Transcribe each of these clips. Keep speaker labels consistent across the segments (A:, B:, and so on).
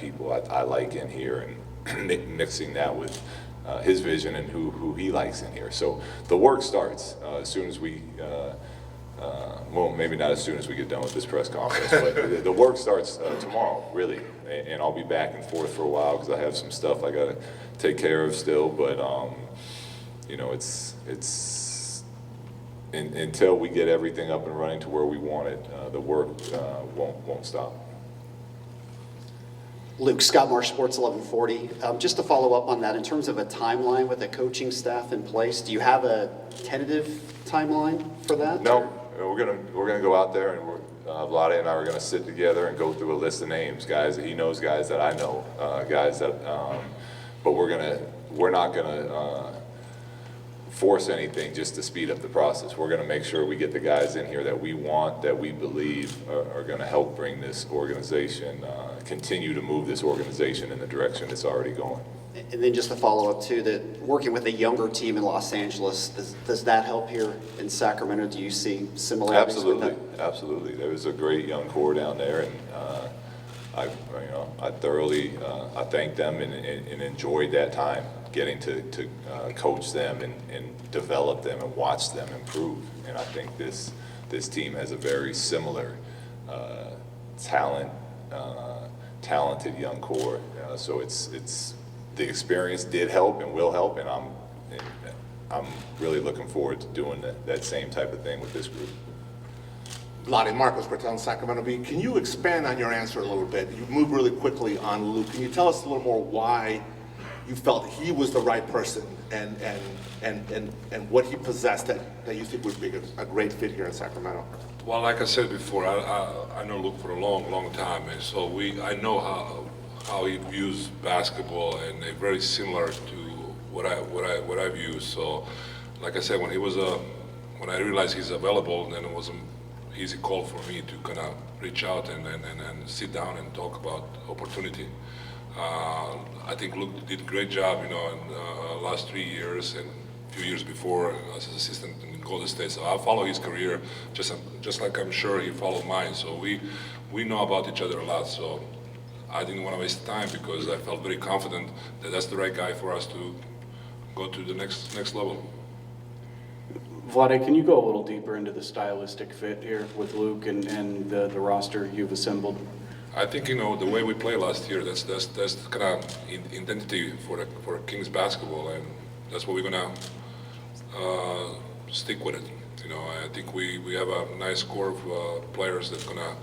A: people I like in here, and mixing that with his vision and who he likes in here. So the work starts as soon as we, well, maybe not as soon as we get done with this press conference, but the work starts tomorrow, really. And I'll be back and forth for a while because I have some stuff I got to take care of still. But you know, until we get everything up and running to where we want it, the work won't stop.
B: Luke, Scott Marsh, Sports 1140. Just to follow up on that, in terms of a timeline with a coaching staff in place, do you have a tentative timeline for that?
A: No, we're gonna go out there, and Vlade and I are gonna sit together and go through a list of names, guys that he knows, guys that I know, guys that. But we're not gonna force anything just to speed up the process. We're gonna make sure we get the guys in here that we want, that we believe are gonna help bring this organization, continue to move this organization in the direction it's already going.
B: And then just to follow up too, that working with a younger team in Los Angeles, does that help here in Sacramento? Do you see similarities?
A: Absolutely,
B: with that?
A: absolutely. There was a great young core down there, and I thoroughly I thanked them and enjoyed that time getting to coach them and develop them and watch them improve. And I think this team has a very similar talented young core. So it's the experience did help and will help, and I'm really looking forward to doing that same type of thing with this group.
C: Vlade, Marcos Bertel, Sacramento Bee. Can you expand on your answer a little bit? You moved really quickly on Luke. Can you tell us a little more why you felt he was the right person and what he possessed that you think would be a great fit here in Sacramento?
D: Well, like I said before, I know Luke for a long time, and so I know how he views basketball, and they're very similar to what I view. So, like I said, when I realized he's available, then it was an easy call for me to kind of reach out and sit down and talk about opportunity. I think Luke did a great job, in the last 3 years and a few years before as an assistant in Golden State. So I follow his career just like I'm sure he followed mine. So we know about each other a lot. So I didn't want to waste time because I felt very confident that that's the right guy for us to go to the next level.
E: Vlade, can you go a little deeper into the stylistic fit here with Luke and the roster you've assembled?
D: I think the way we played last year, that's kind of identity for Kings basketball, and that's what we're gonna stick with it. I think we have a nice core of players that's gonna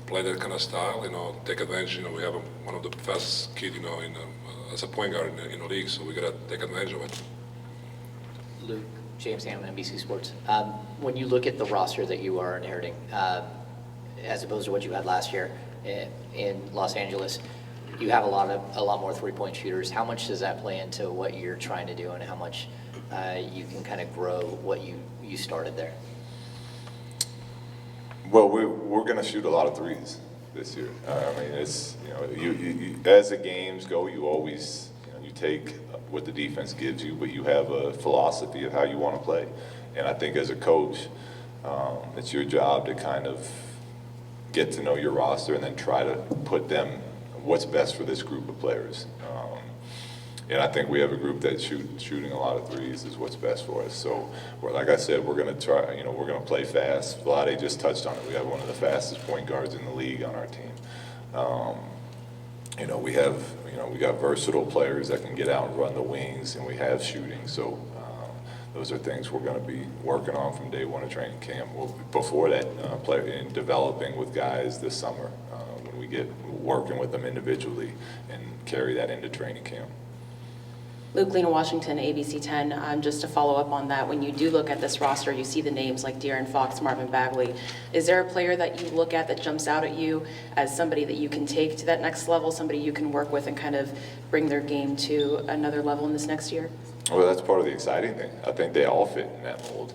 D: play that kind of style. Take advantage. We have one of the fastest kid, as a point guard in the league, so we gotta take advantage of it.
F: Luke, James Ham, NBC Sports. When you look at the roster that you are inheriting, as opposed to what you had last year in Los Angeles, you have a lot more three-point shooters. How much does that play into what you're trying to do, and how much you can kind of grow what you started there?
A: Well, we're going to shoot a lot of threes this year. I mean, it's you as the games go, you always you take what the defense gives you, but you have a philosophy of how you want to play. And I think as a coach, it's your job to kind of get to know your roster and then try to put them what's best for this group of players. And I think we have a group that's shooting a lot of threes is what's best for us. So, like I said, we're going to try. We're going to play fast. Vlade just touched on it. We have one of the fastest point guards in the league on our team. We got versatile players that can get out and run the wings, and we have shooting. So those are things we're going to be working on from day one of training camp. Before that, in developing with guys this summer when we get working with them individually and carry that into training camp.
G: Luke, Lena Washington, ABC 10. Just to follow up on that, when you do look at this roster, you see the names like De'Aaron Fox, Marvin Bagley. Is there a player that you look at that jumps out at you as somebody that you can take to that next level, somebody you can work with and kind of bring their game to another level in this next year?
A: Well, that's part of the exciting thing. I think they all fit in that mold.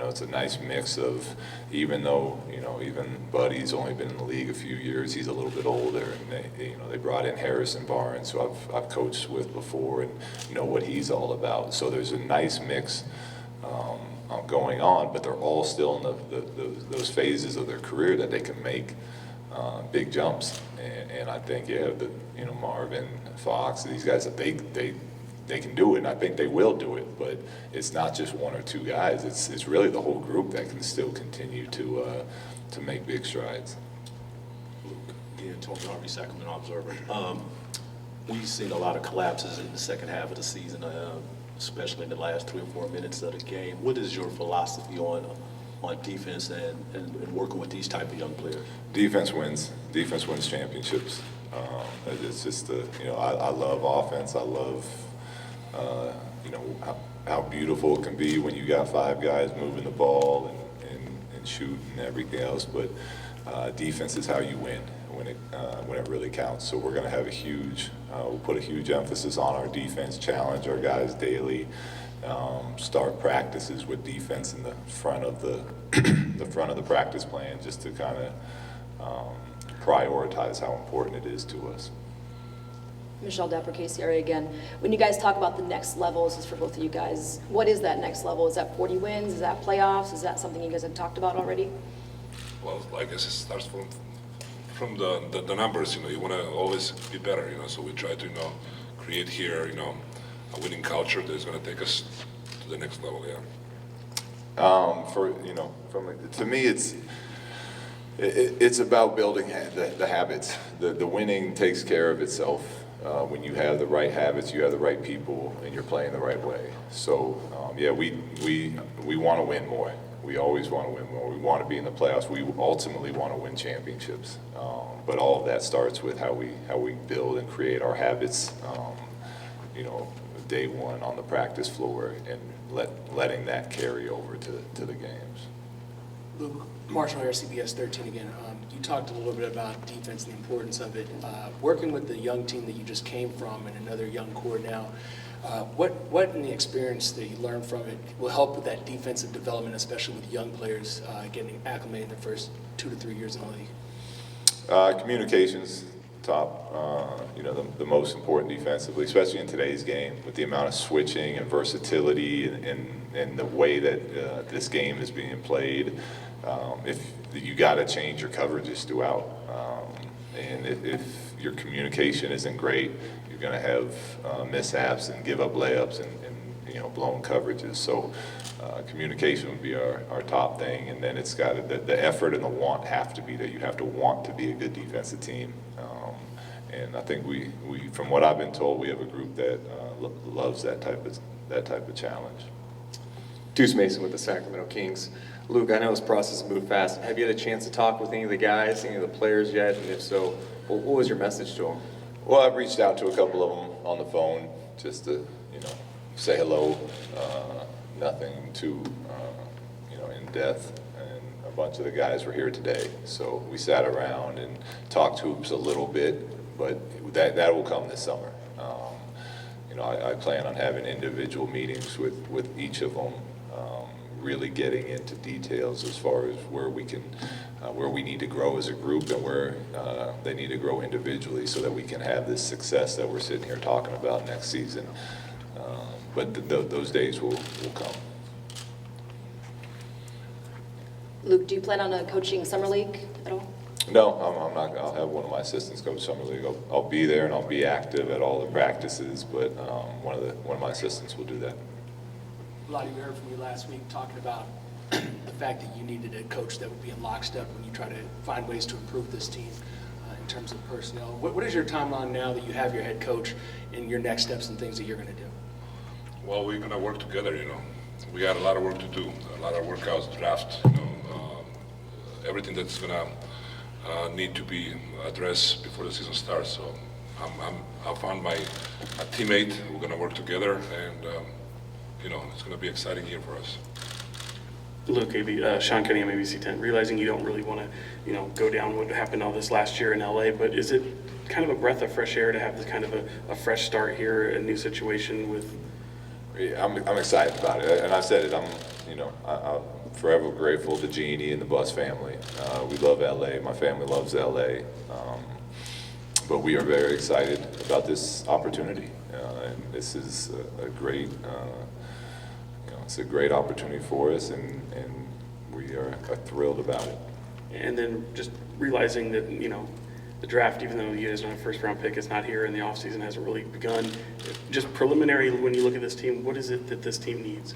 A: It's a nice mix of, even though, even Buddy's only been in the league a few years, he's a little bit older, and they brought in Harrison Barnes, who I've coached with before and know what he's all about. So there's a nice mix going on, but they're all still in those phases of their career that they can make big jumps. And I think, yeah, Marvin, Fox, these guys, they can do it, and I think they will do it. But it's not just one or two guys. It's really the whole group that can still continue to make big strides.
H: Luke, again, Tony Harvey, Sacramento Observer. We've seen a lot of collapses in the second half of the season, especially in the last 3 or 4 minutes of the game. What is your philosophy on defense and working with these type of young players?
A: Defense wins. Defense wins championships. It's just I love offense. I love how beautiful it can be when you got 5 guys moving the ball and shooting and everything else. But defense is how you win when it really counts. So we're going to have we'll put a huge emphasis on our defense, challenge our guys daily, start practices with defense in the front of the practice plan, just to kind of prioritize how important it is to us.
I: Michelle Dapper, KCRA again. When you guys talk about the next level, this is for both of you guys, what is that next level? Is that 40 wins? Is that playoffs? Is that something you guys have talked about already?
D: Well, I guess it starts from the numbers. You want to always be better. So we try to create here a winning culture that is going to take us to the next level.
A: To me, it's about building the habits. The winning takes care of itself. When you have the right habits, you have the right people, and you're playing the right way. So we want to win more. We always want to win more. We want to be in the playoffs. We ultimately want to win championships. But all of that starts with how we build and create our habits. Day one on the practice floor, and letting that carry over to the games.
J: Luke, Marshall here, CBS 13 again. You talked a little bit about defense and the importance of it. Working with the young team that you just came from and another young core now, what in the experience that you learned from it will help with that defensive development, especially with young players getting acclimated in their first 2 to 3 years in the league?
A: Communications, top. The most important defensively, especially in today's game, with the amount of switching and versatility and the way that this game is being played. If you got to change your coverages throughout, and if your communication isn't great, you're going to have mishaps and give up layups and blown coverages. So communication would be our top thing, and then it's got the effort and the want have to be there. You have to want to be a good defensive team, and I think we from what I've been told, we have a group that loves that type of challenge.
K: Deuce Mason with the Sacramento Kings. Luke, I know this process moved fast. Have you had a chance to talk with any of the guys, any of the players yet? And if so, what was your message to them?
A: Well, I've reached out to a couple of them on the phone just to, say hello. Nothing too, in depth. And a bunch of the guys were here today, so we sat around and talked hoops a little bit. But that will come this summer. I plan on having individual meetings with each of them. Really getting into details as far as where we need to grow as a group and where they need to grow individually, so that we can have this success that we're sitting here talking about next season. But those days will come.
I: Luke, do you plan on coaching Summer League at all?
A: No, I'm not. I'll have one of my assistants coach Summer League. I'll be there and I'll be active at all the practices, but one of my assistants will do that.
J: Lottie, we heard from you last week talking about the fact that you needed a coach that would be in lockstep when you try to find ways to improve this team in terms of personnel. What is your timeline now that you have your head coach and your next steps and things that you're going to do?
D: Well, we're going to work together. We got a lot of work to do, a lot of workouts, draft. Everything that's going to need to be addressed before the season starts. So I found my teammate. We're going to work together, and it's going to be an exciting year for us.
E: Luke, Sean Cunningham, ABC 10, realizing you don't really want to, go down what happened all this last year in LA, but is it kind of a breath of fresh air to have this kind of a fresh start here, a new situation with?
A: Yeah, I'm excited about it, and I said it. I'm forever grateful to Jeannie and the Bus family. We love LA. My family loves LA, but we are very excited about this opportunity, and this is a great. It's a great opportunity for us, and we are thrilled about it.
E: And then just realizing that, the draft, even though you guys don't have a first round pick, is not here and the offseason hasn't really begun. Just preliminary, when you look at this team, what is it that this team needs?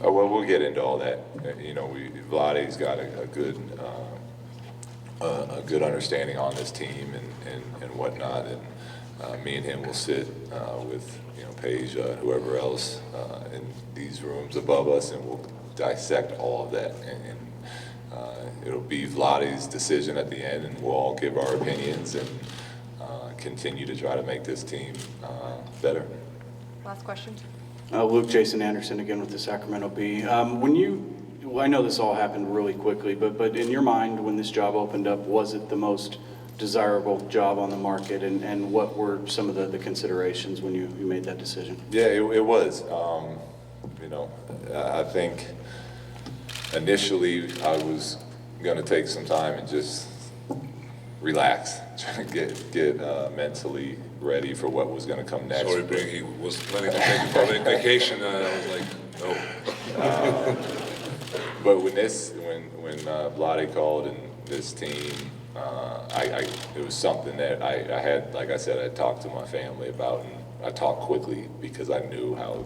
A: Well, we'll get into all that. Vlade's got a good understanding on this team and whatnot, and me and him will sit with Paige, whoever else in these rooms above us, and we'll dissect all of that. And it'll be Vlade's decision at the end, and we'll all give our opinions and continue to try to make this team better.
L: Last question.
M: Luke, Jason Anderson again with the Sacramento Bee. I know this all happened really quickly, but in your mind, when this job opened up, was it the most desirable job on the market, and what were some of the considerations when you made that decision?
A: Yeah, it was. I think initially I was going to take some time and just relax, try to get mentally ready for what was going to come next.
D: Sorry, Big, he was planning to take a vacation, and I was like, no.
A: But when Vlade called and this team, it was something that I had, like I said, I talked to my family about, and I talked quickly because I knew how